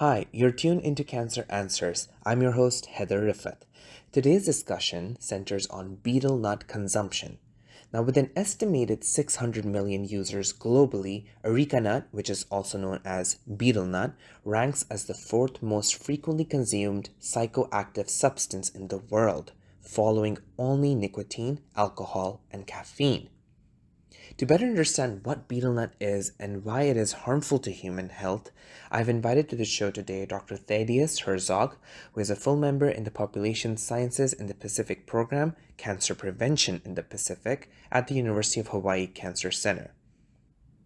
Hi, you're tuned into Cancer Answers. I'm your host, Heather Riffat. Today's discussion centers on betel nut consumption. Now, with an estimated 600 million users globally, areca nut, which is also known as betel nut, ranks as the fourth most frequently consumed psychoactive substance in the world, following only nicotine, alcohol, and caffeine. To better understand what betel nut is and why it is harmful to human health, I've invited to the show today Dr. Thaddeus Herzog, who is a full member in the Population Sciences in the Pacific Program, Cancer Prevention in the Pacific, at the University of Hawaii Cancer Center.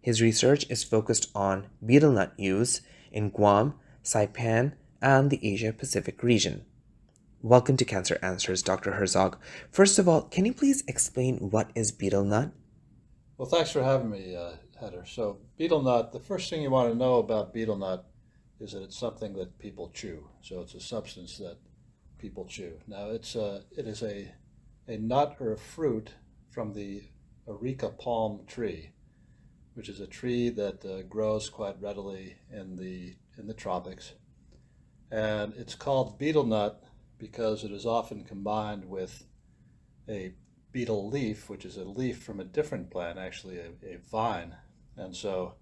His research is focused on betel nut use in Guam, Saipan, and the Asia-Pacific region. Welcome to Cancer Answers, Dr. Herzog. First of all, can you please explain what is betel nut? Well, thanks for having me, Heather. So, betel nut, the first thing you want to know about betel nut is that it's something that people chew. So, it's a substance that people chew. Now, it is a nut or a fruit from the areca palm tree, which is a tree that grows quite readily in the tropics. And it's called betel nut because it is often combined with a betel leaf, which is a leaf from a different plant, actually a vine. And so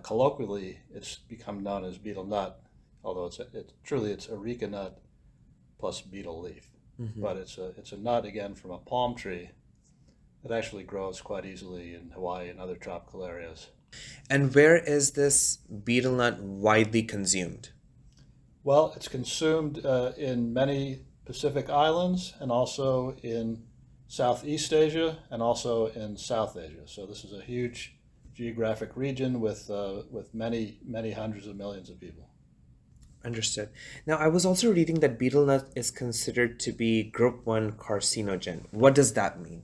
colloquially, it's become known as betel nut, although it's areca nut plus betel leaf. Mhm. But it's a nut again from a palm tree that actually grows quite easily in Hawaii and other tropical areas. And where is this betel nut widely consumed? Well, it's consumed in many Pacific islands and also in Southeast Asia and also in South Asia. So this is a huge geographic region with many hundreds of millions of people. Understood. Now, I was also reading that betel nut is considered to be group 1 carcinogen. What does that mean?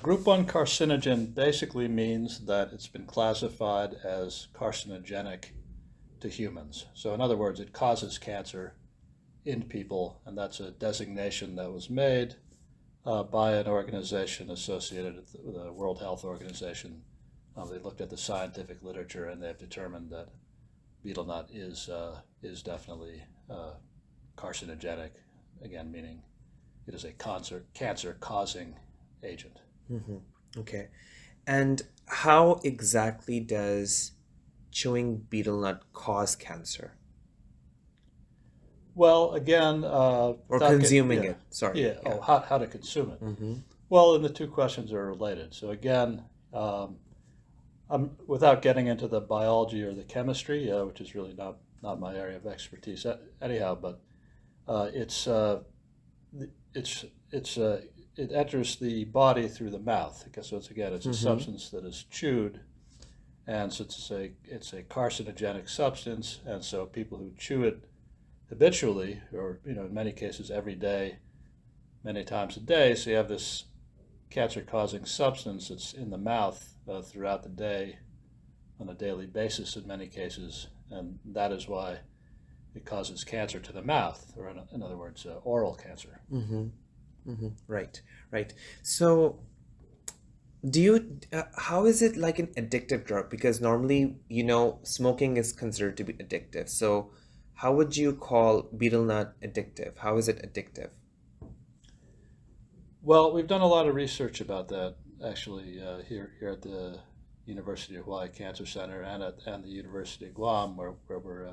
Group 1 carcinogen basically means that it's been classified as carcinogenic to humans. So in other words, it causes cancer in people, and that's a designation that was made by an organization associated with the World Health Organization. They looked at the scientific literature and they've determined that betel nut is definitely carcinogenic. Again, meaning it is a cancer causing agent. Hmm. Okay. And how exactly does chewing betel nut cause cancer? Well, again, Or without get consuming yeah it? Sorry. yeah Yeah. how to consume it. Mm-hmm. Well, and the two questions are related. So again, um, without getting into the biology or the chemistry, which is really not my area of expertise anyhow, but uh, it's uh, it's it's it enters the body through the mouth. So it's a Mm-hmm. substance that is chewed, and so it's a carcinogenic substance, and so people who chew it habitually, or in many cases every day, many times a day, so you have this cancer-causing substance that's in the mouth throughout the day on a daily basis in many cases, and that is why it causes cancer to the mouth, or in other words, oral cancer. Mm-hmm. Mm-hmm. Right. Right. So, do you, how is it like an addictive drug? Because normally, smoking is considered to be addictive. So, how would you call betel nut addictive? How is it addictive? Well, we've done a lot of research about that actually here at the University of Hawaii Cancer Center and the University of Guam, where we're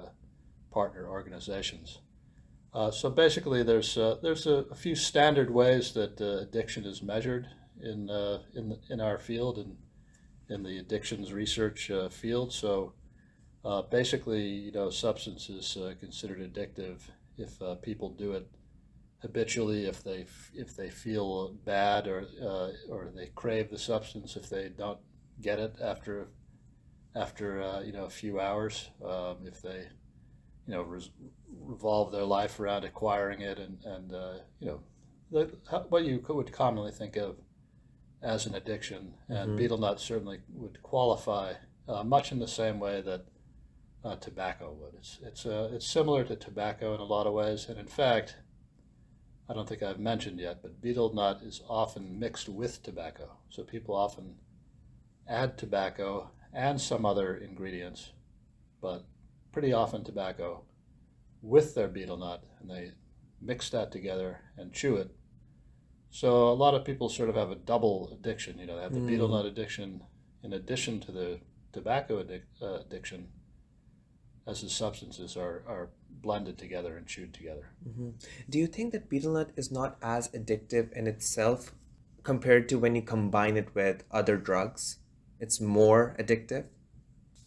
partner organizations. So basically, there's a few standard ways that addiction is measured in our field and in the addictions research field. So basically, substance is considered addictive if people do it habitually, if they feel bad or they crave the substance if they don't get it after a few hours, if they revolve their life around acquiring it and what you would commonly think of as an addiction. And Mm-hmm. betel nut certainly would qualify much in the same way that tobacco would. It's similar to tobacco in a lot of ways, and in fact, I don't think I've mentioned yet, but betel nut is often mixed with tobacco. So people often add tobacco and some other ingredients, but pretty often tobacco with their betel nut, and they mix that together and chew it. So a lot of people sort of have a double addiction. You know, they have the betel Hmm. nut addiction in addition to the tobacco addiction, as the substances are blended together and chewed together. Hmm. Do you think that betel nut is not as addictive in itself compared to when you combine it with other drugs? It's more addictive?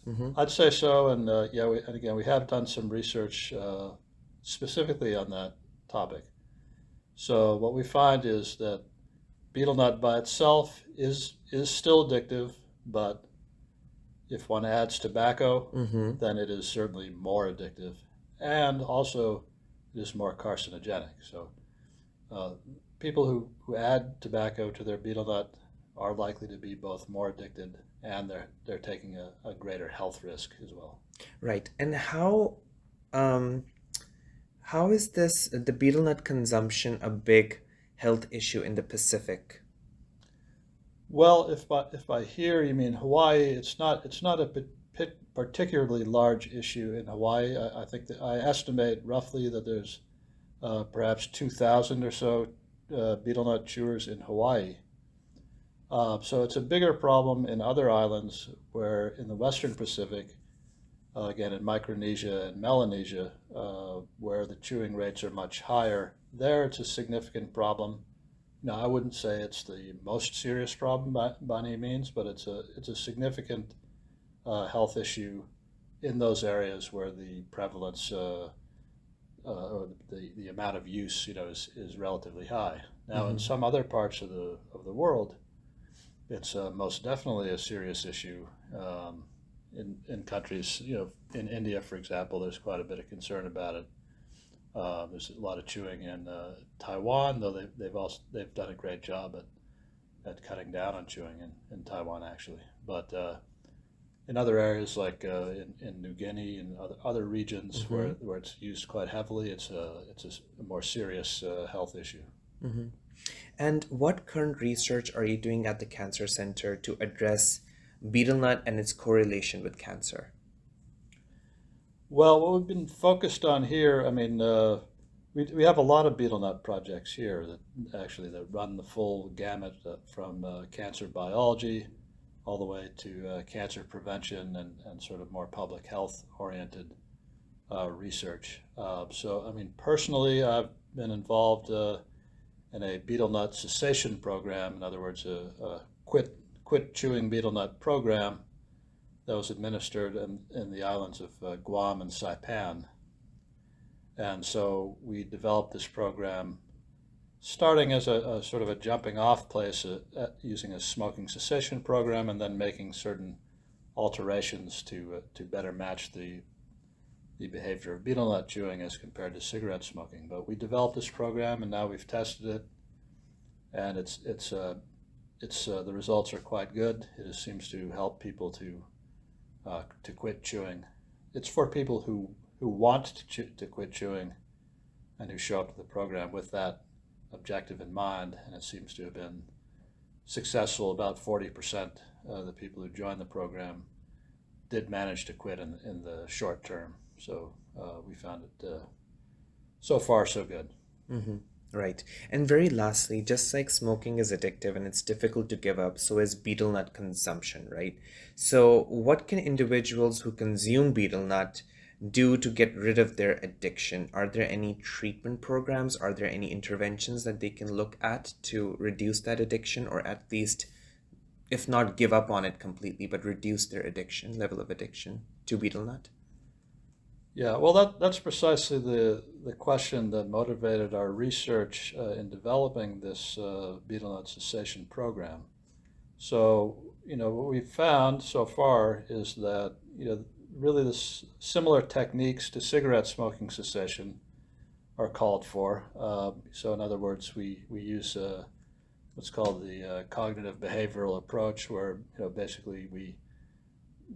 Mm-hmm. I'd say so, and yeah, and again, we have done some research specifically on that topic. So what we find is that betel nut by itself is still addictive, but if one adds tobacco, Mm-hmm. then it is certainly more addictive, and also it is more carcinogenic. So uh, people who add tobacco to their betel nut are likely to be both more addicted and they're taking a greater health risk as well. Right. And um how is this the betel nut consumption a big health issue in the Pacific? Well, if by here you mean Hawaii, it's not a particularly large issue in Hawaii. I think that I estimate roughly that there's perhaps 2,000 or so betel nut chewers in Hawaii. So it's a bigger problem in other islands where in the Western Pacific, again in Micronesia and Melanesia, where the chewing rates are much higher. There it's a significant problem. Now, I wouldn't say it's the most serious problem by any means, but it's a significant health issue in those areas where the prevalence or the amount of use, is relatively high. Now, in Mm-hmm. some other parts of the world, it's most definitely a serious issue. In countries, in India, for example, there's quite a bit of concern about it. There's a lot of chewing in Taiwan, though they've done a great job at cutting down on chewing in Taiwan actually. But in other areas like in New Guinea and other regions Mm-hmm. where it's used quite heavily, it's a more serious health issue. Mm-hmm. And what current research are you doing at the Cancer Center to address betel nut and its correlation with cancer? Well, what we've been focused on here, I mean, we have a lot of betel nut projects here that run the full gamut from cancer biology all the way to cancer prevention and sort of more public health oriented research. So, I mean, personally, I've been involved in a betel nut cessation program. In other words, a quit chewing betel nut program that was administered in the islands of Guam and Saipan. And so we developed this program starting as a sort of a jumping off place using a smoking cessation program and then making certain alterations to better match the behavior of betel nut chewing as compared to cigarette smoking. But we developed this program and now we've tested it, and it's the results are quite good. It seems to help people to quit chewing. It's for people who want to quit chewing and who show up to the program with that objective in mind, and it seems to have been successful. About 40% of the people who joined the program did manage to quit in the short term. So we found it so far so good. Mm-hmm. Right. And very lastly, just like smoking is addictive and it's difficult to give up, so is betel nut consumption, right? So, what can individuals who consume betel nut do to get rid of their addiction? Are there any treatment programs? Are there any interventions that they can look at to reduce that addiction, or at least, if not give up on it completely, but reduce their addiction, level of addiction to betel nut? Yeah, well, that's precisely the question that motivated our research in developing this betel nut cessation program. So, what we've found so far is that, really similar techniques to cigarette smoking cessation are called for. So, in other words, we use what's called the cognitive behavioral approach, where, basically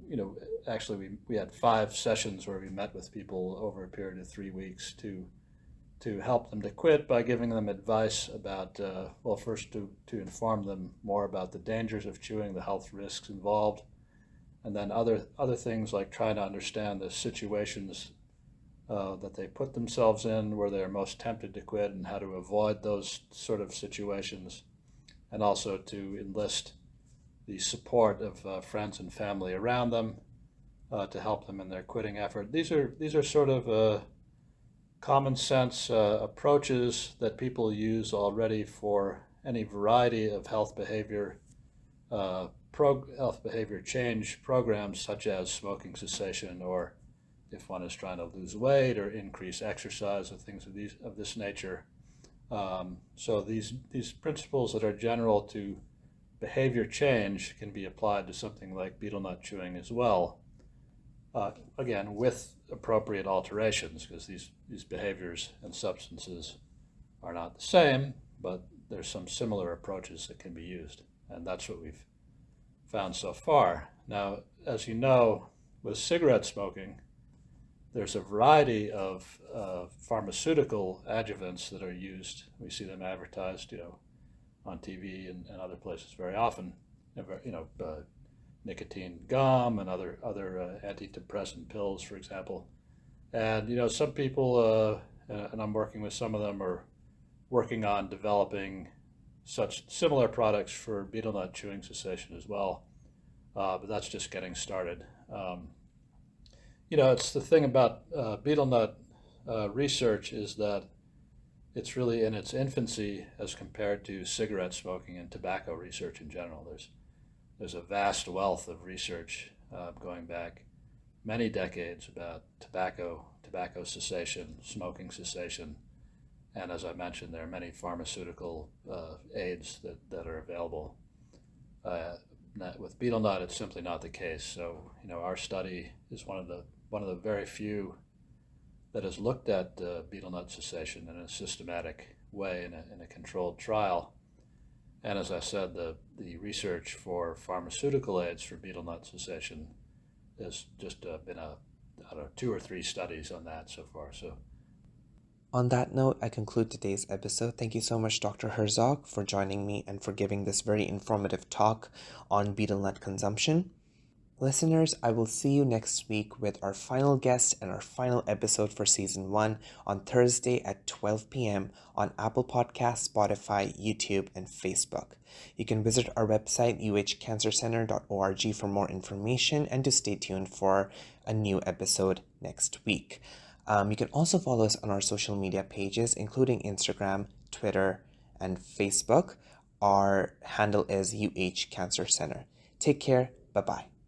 you know, actually we had 5 sessions where we met with people over a period of 3 weeks to help them to quit by giving them advice about, well, first to inform them more about the dangers of chewing, the health risks involved, And then other things like trying to understand the situations that they put themselves in where they're most tempted to quit and how to avoid those sort of situations, and also to enlist the support of friends and family around them to help them in their quitting effort. These are sort of common sense approaches that people use already for any variety of health behavior change programs, such as smoking cessation, or if one is trying to lose weight or increase exercise, or things of this nature. So these principles that are general to behavior change can be applied to something like betel nut chewing as well. Again, with appropriate alterations, because these behaviors and substances are not the same, but there's some similar approaches that can be used, and that's what we've found so far. Now, as you know, with cigarette smoking, there's a variety of pharmaceutical adjuvants that are used. We see them advertised, on TV and other places very often. Nicotine gum and other antidepressant pills, for example. And some people, and I'm working with some of them, are working on developing such similar products for betel nut chewing cessation as well. But that's just getting started. It's the thing about betel nut research is that it's really in its infancy as compared to cigarette smoking and tobacco research in general. There's a vast wealth of research going back many decades about tobacco cessation, smoking cessation, and as I mentioned, there are many pharmaceutical aids that are available. With betel nut, it's simply not the case. So, our study is one of the very few that has looked at betel nut cessation in a systematic way in a controlled trial. And as I said, the research for pharmaceutical aids for betel nut cessation has just been I don't know, 2 or 3 studies on that so far. So, On that note, I conclude today's episode. Thank you so much, Dr. Herzog, for joining me and for giving this very informative talk on betel nut consumption. Listeners, I will see you next week with our final guest and our final episode for Season 1 on Thursday at 12 p.m. on Apple Podcasts, Spotify, YouTube, and Facebook. You can visit our website, uhcancercenter.org, for more information and to stay tuned for a new episode next week. You can also follow us on our social media pages, including Instagram, Twitter, and Facebook. Our handle is UH Cancer Center. Take care. Bye-bye.